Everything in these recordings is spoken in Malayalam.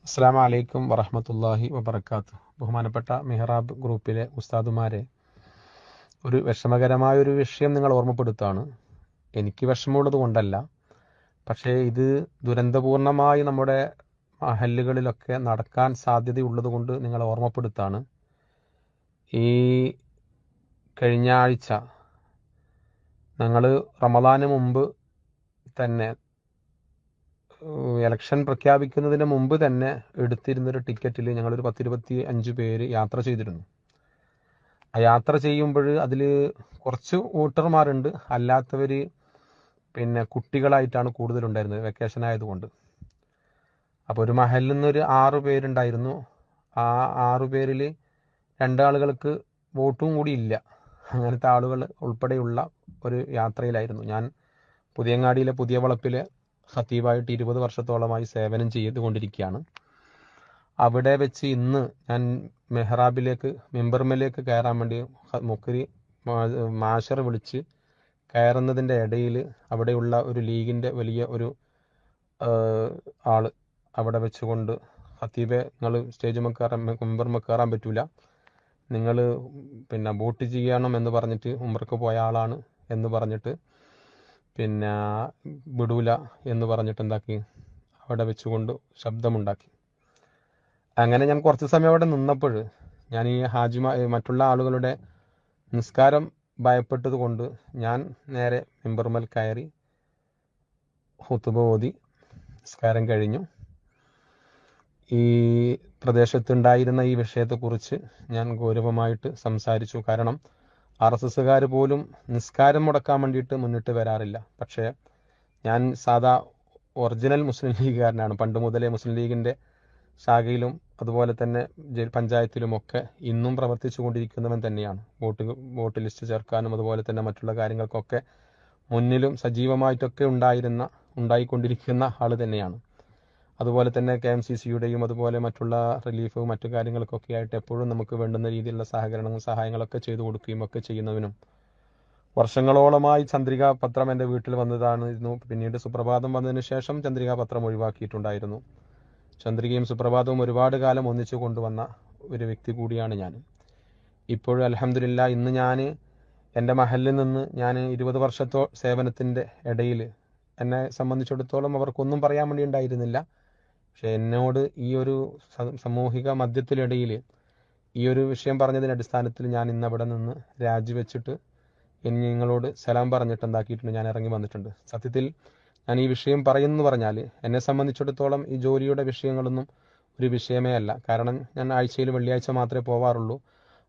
അസ്സലാമു അലൈക്കും വറഹ്മത്തുള്ളാഹി വബറകാതുഹു. ബഹുമാനപ്പെട്ട മെഹ്റാബ് ഗ്രൂപ്പിലെ ഉസ്താദുമാരെ, ഒരു വിഷമകരമായ ഒരു വിഷയം നിങ്ങൾ ഓർമ്മപ്പെടുത്താണ്. എനിക്ക് വിഷമമുള്ളത് കൊണ്ടല്ല, പക്ഷേ ഇത് ദുരന്തപൂർണമായി നമ്മുടെ മഹല്ലുകളിലൊക്കെ നടക്കാൻ സാധ്യതയുള്ളത് കൊണ്ട് നിങ്ങളെ ഓർമ്മപ്പെടുത്താണ്. ഈ കഴിഞ്ഞ ആഴ്ച ഞങ്ങൾ റമദാന് മുമ്പ് തന്നെ ഇലക്ഷൻ പ്രഖ്യാപിക്കുന്നതിന് മുമ്പ് തന്നെ എടുത്തിരുന്നൊരു ടിക്കറ്റിൽ ഞങ്ങളൊരു 10-25 പേര് യാത്ര ചെയ്തിരുന്നു. ആ യാത്ര ചെയ്യുമ്പോൾ അതിൽ കുറച്ച് വോട്ടർമാരുണ്ട്, അല്ലാത്തവർ കുട്ടികളായിട്ടാണ് കൂടുതലുണ്ടായിരുന്നത്, വെക്കേഷൻ ആയതുകൊണ്ട്. അപ്പോൾ ഒരു മഹലിൽ നിന്നൊരു 6 പേരുണ്ടായിരുന്നു. ആ 6 പേരിൽ 2 ആളുകൾക്ക് വോട്ടും കൂടി ഇല്ല. അങ്ങനത്തെ ആളുകൾ ഉൾപ്പെടെയുള്ള ഒരു യാത്രയിലായിരുന്നു. ഞാൻ പുതിയങ്ങാടിയിലെ പുതിയ വളപ്പിലെ ഖത്തീബായിട്ട് 20 വർഷത്തോളമായി സേവനം ചെയ്തുകൊണ്ടിരിക്കുകയാണ്. അവിടെ വെച്ച് ഇന്ന് ഞാൻ മെഹ്റാബിലേക്ക് മിമ്പർമലേക്ക് കയറാൻ വേണ്ടി മുക്കരി മാഷർ വിളിച്ച് കയറുന്നതിൻ്റെ ഇടയിൽ അവിടെയുള്ള ഒരു ലീഗിൻ്റെ വലിയ ഒരു ആള് അവിടെ വെച്ചുകൊണ്ട്, ഖത്തീബെ നിങ്ങൾ സ്റ്റേജ് മിമ്പർമ കയറാൻ പറ്റൂല, നിങ്ങൾ വോട്ട് ചെയ്യണം എന്ന് പറഞ്ഞിട്ട് ഉംറക്ക് പോയ ആളാണ് എന്ന് പറഞ്ഞിട്ട് വിടൂല എന്ന് പറഞ്ഞിട്ട് എന്താക്കി, അവിടെ വെച്ചുകൊണ്ട് ശബ്ദമുണ്ടാക്കി. അങ്ങനെ ഞാൻ കുറച്ച് സമയം അവിടെ നിന്നപ്പോൾ ഞാൻ ഈ മറ്റുള്ള ആളുകളുടെ നിസ്കാരം ഭയപ്പെട്ടത് കൊണ്ട് ഞാൻ നേരെ മിമ്പർമൽ കയറി ഖുതുബ ഓതി നിസ്കാരം കഴിഞ്ഞു. ഈ പ്രദേശത്തുണ്ടായിരുന്ന ഈ വിഷയത്തെക്കുറിച്ച് ഞാൻ ഗൗരവമായിട്ട് സംസാരിച്ചു. കാരണം RSSകാർ പോലും നിസ്കാരം മുടക്കാൻ വേണ്ടിയിട്ട് മുന്നിട്ട് വരാറില്ല. പക്ഷേ ഞാൻ സാധാ ഒറിജിനൽ മുസ്ലിം ലീഗുകാരനാണ്. പണ്ട് മുതലേ മുസ്ലിം ലീഗിൻ്റെ ശാഖയിലും അതുപോലെ തന്നെ പഞ്ചായത്തിലുമൊക്കെ ഇന്നും പ്രവർത്തിച്ചു കൊണ്ടിരിക്കുന്നവൻ തന്നെയാണ്. വോട്ട് ലിസ്റ്റ് ചേർക്കാനും അതുപോലെ തന്നെ മറ്റുള്ള കാര്യങ്ങൾക്കൊക്കെ മുന്നിലും സജീവമായിട്ടൊക്കെ ഉണ്ടായിക്കൊണ്ടിരിക്കുന്ന ആൾ തന്നെയാണ്. അതുപോലെ തന്നെ KMCCയുടെയും അതുപോലെ മറ്റുള്ള റിലീഫ് മറ്റു കാര്യങ്ങൾക്കൊക്കെ ആയിട്ട് എപ്പോഴും നമുക്ക് വേണ്ടുന്ന രീതിയിലുള്ള സഹായങ്ങളൊക്കെ ചെയ്തു കൊടുക്കുകയും ഒക്കെ ചെയ്യുന്നവനും, വർഷങ്ങളോളമായി ചന്ദ്രികാ പത്രം എൻ്റെ വീട്ടിൽ വന്നതായിരുന്നു. പിന്നീട് സുപ്രഭാതം വന്നതിന് ശേഷം ചന്ദ്രികാ പത്രം ഒഴിവാക്കിയിട്ടുണ്ടായിരുന്നു. ചന്ദ്രികയും സുപ്രഭാതവും ഒരുപാട് കാലം ഒന്നിച്ചു കൊണ്ടുവന്ന ഒരു വ്യക്തി കൂടിയാണ് ഞാൻ. ഇപ്പോഴും അൽഹംദുലില്ലാ ഇന്ന് ഞാൻ എൻ്റെ മഹലിൽ നിന്ന് ഞാൻ 20 വർഷത്തോ സേവനത്തിൻ്റെ ഇടയിൽ എന്നെ സംബന്ധിച്ചിടത്തോളം അവർക്കൊന്നും പറയാൻ വേണ്ടി ഉണ്ടായിരുന്നില്ല. പക്ഷെ എന്നോട് ഈ ഒരു സാമൂഹിക മധ്യത്തിനിടയിൽ ഈ ഒരു വിഷയം പറഞ്ഞതിൻ്റെ അടിസ്ഥാനത്തിൽ ഞാൻ ഇന്ന് അവിടെ നിന്ന് രാജിവെച്ചിട്ട് നിങ്ങളോട് സലാം പറഞ്ഞിട്ട് എന്താക്കിയിട്ടുണ്ട്, ഞാൻ ഇറങ്ങി വന്നിട്ടുണ്ട്. സത്യത്തിൽ ഞാൻ ഈ വിഷയം പറയുന്നു പറഞ്ഞാൽ എന്നെ സംബന്ധിച്ചിടത്തോളം ഈ ജോലിയുടെ വിഷയങ്ങളൊന്നും ഒരു വിഷയമേ അല്ല. കാരണം ഞാൻ ആഴ്ചയിൽ വെള്ളിയാഴ്ച മാത്രമേ പോവാറുള്ളൂ.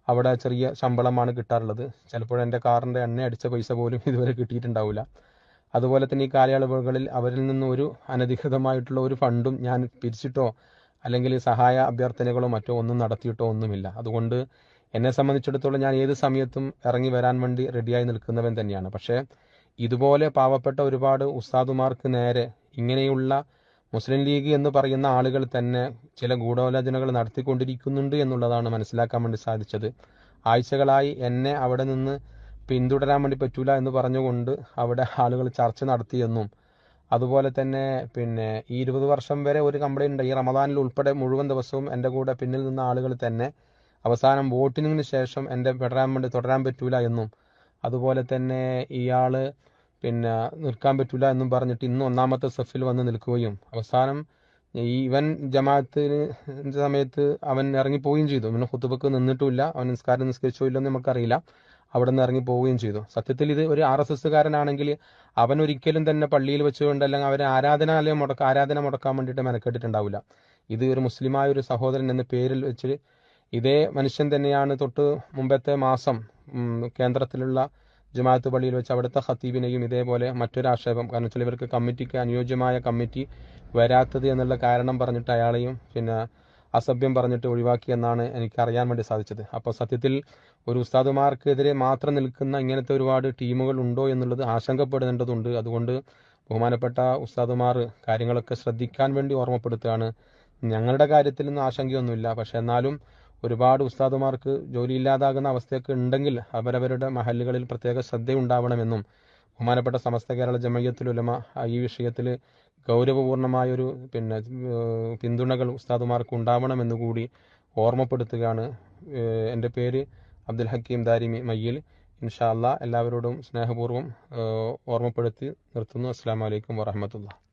അവിടെ ചെറിയ ശമ്പളമാണ് കിട്ടാറുള്ളത്. ചിലപ്പോൾ എൻ്റെ കാറിൻ്റെ എണ്ണ അടിച്ച പൈസ പോലും ഇതുവരെ കിട്ടിയിട്ടുണ്ടാവില്ല. അതുപോലെ തന്നെ ഈ കാലയളവുകളിൽ അവരിൽ നിന്ന് ഒരു അനധികൃതമായിട്ടുള്ള ഒരു ഫണ്ടും ഞാൻ പിരിച്ചിട്ടോ അല്ലെങ്കിൽ സഹായ അഭ്യർത്ഥനകളോ മറ്റോ ഒന്നും നടത്തിയിട്ടോ ഒന്നുമില്ല. അതുകൊണ്ട് എന്നെ സംബന്ധിച്ചിടത്തോളം ഞാൻ ഏത് സമയത്തും ഇറങ്ങി വരാൻ വേണ്ടി റെഡിയായി നിൽക്കുന്നവൻ തന്നെയാണ്. പക്ഷേ ഇതുപോലെ പാവപ്പെട്ട ഒരുപാട് ഉസ്താദുമാർക്ക് നേരെ ഇങ്ങനെയുള്ള മുസ്ലിം ലീഗ് എന്ന് പറയുന്ന ആളുകൾ തന്നെ ചില ഗൂഢാലോചനകൾ നടത്തിക്കൊണ്ടിരിക്കുന്നുണ്ട് എന്നുള്ളതാണ് മനസ്സിലാക്കാൻ വേണ്ടി സാധിച്ചത്. ആഴ്ചകളായി എന്നെ അവിടെ നിന്ന് പിന്തുടരാൻ വേണ്ടി പറ്റൂല എന്ന് പറഞ്ഞുകൊണ്ട് അവിടെ ആളുകൾ ചർച്ച നടത്തിയെന്നും, അതുപോലെ തന്നെ ഈ 20 വർഷം വരെ ഒരു കംപ്ലൈൻറ്റ് ഈ റമദാനിൽ ഉൾപ്പെടെ മുഴുവൻ ദിവസവും എൻ്റെ കൂടെ പിന്നിൽ നിന്ന ആളുകൾ തന്നെ അവസാനം വോട്ടിങ്ങിന് ശേഷം എൻ്റെ തുടരാൻ പറ്റൂല എന്നും, അതുപോലെ തന്നെ ഇയാൾ നിൽക്കാൻ പറ്റൂല എന്നും പറഞ്ഞിട്ട് ഇന്ന് 1ാമത്തെ സഫിൽ വന്ന് നിൽക്കുകയും അവസാനം ഇവൻ ജമാഅത്തിന് സമയത്ത് അവൻ ഇറങ്ങിപ്പോവുകയും ചെയ്തു. പിന്നെ ഖുതുബക്ക് നിന്നിട്ടുമില്ല, അവൻ നിസ്കരിച്ചോ ഇല്ലെന്ന് നമുക്കറിയില്ല. അവിടെ നിന്ന് ഇറങ്ങി പോവുകയും ചെയ്തു. സത്യത്തിൽ ഇത് ഒരു RSSകാരനാണെങ്കിൽ അവൻ ഒരിക്കലും തന്നെ പള്ളിയിൽ വെച്ചുകൊണ്ട് അല്ലെങ്കിൽ അവരെ ആരാധന മുടക്കാൻ വേണ്ടിയിട്ട് മെനക്കെട്ടിട്ടുണ്ടാവില്ല. ഇത് ഒരു മുസ്ലിമായ ഒരു സഹോദരൻ എന്ന പേരിൽ വെച്ച് ഇതേ മനുഷ്യൻ തന്നെയാണ് തൊട്ട് മുമ്പത്തെ മാസം കേന്ദ്രത്തിലുള്ള ജമാഅത്ത് പള്ളിയിൽ വെച്ച് അവിടുത്തെ ഖത്തീബിനെയും ഇതേപോലെ മറ്റൊരു ആക്ഷേപം, കാരണം വെച്ചാൽ ഇവർക്ക് കമ്മിറ്റിക്ക് അനുയോജ്യമായ കമ്മിറ്റി വരാത്തത് എന്നുള്ള കാരണം പറഞ്ഞിട്ട് അയാളെയും അസഭ്യം പറഞ്ഞിട്ട് ഒഴിവാക്കിയെന്നാണ് എനിക്ക് അറിയാൻ വേണ്ടി സാധിച്ചത്. അപ്പോൾ സത്യത്തിൽ ഒരു ഉസ്താദുമാർക്കെതിരെ മാത്രം നിൽക്കുന്ന ഇങ്ങനത്തെ ഒരുപാട് ടീമുകൾ ഉണ്ടോ എന്നുള്ളത് ആശങ്കപ്പെടേണ്ടതുണ്ട്. അതുകൊണ്ട് ബഹുമാനപ്പെട്ട ഉസ്താദുമാർ കാര്യങ്ങളൊക്കെ ശ്രദ്ധിക്കാൻ വേണ്ടി ഓർമ്മപ്പെടുത്തുകയാണ്. ഞങ്ങളുടെ കാര്യത്തിലൊന്നും ആശങ്കയൊന്നുമില്ല. പക്ഷെ എന്നാലും ഒരുപാട് ഉസ്താദുമാർക്ക് ജോലിയില്ലാതാകുന്ന അവസ്ഥയൊക്കെ ഉണ്ടെങ്കിൽ അവരവരുടെ മഹല്ലുകളിൽ പ്രത്യേക ശ്രദ്ധയുണ്ടാവണമെന്നും ബഹുമാനപ്പെട്ട സമസ്ത കേരള ജമയ്യത്തുൽ ഉലമ ഈ വിഷയത്തിൽ ഗൗരവപൂർണമായൊരു പിന്തുണകൾ ഉസ്താദുമാർക്ക് ഉണ്ടാവണമെന്ന് കൂടി ഓർമ്മപ്പെടുത്തുകയാണ്. എൻ്റെ പേര് അബ്ദുൽ ഹക്കീം ദാരിമി മയ്യിൽ. ഇൻഷാ അല്ലാ എല്ലാവരോടും സ്നേഹപൂർവ്വം ഓർമ്മപ്പെടുത്തി നിർത്തുന്നു. അസ്സലാമു അലൈക്കും വറഹ്മത്തുള്ളാഹി.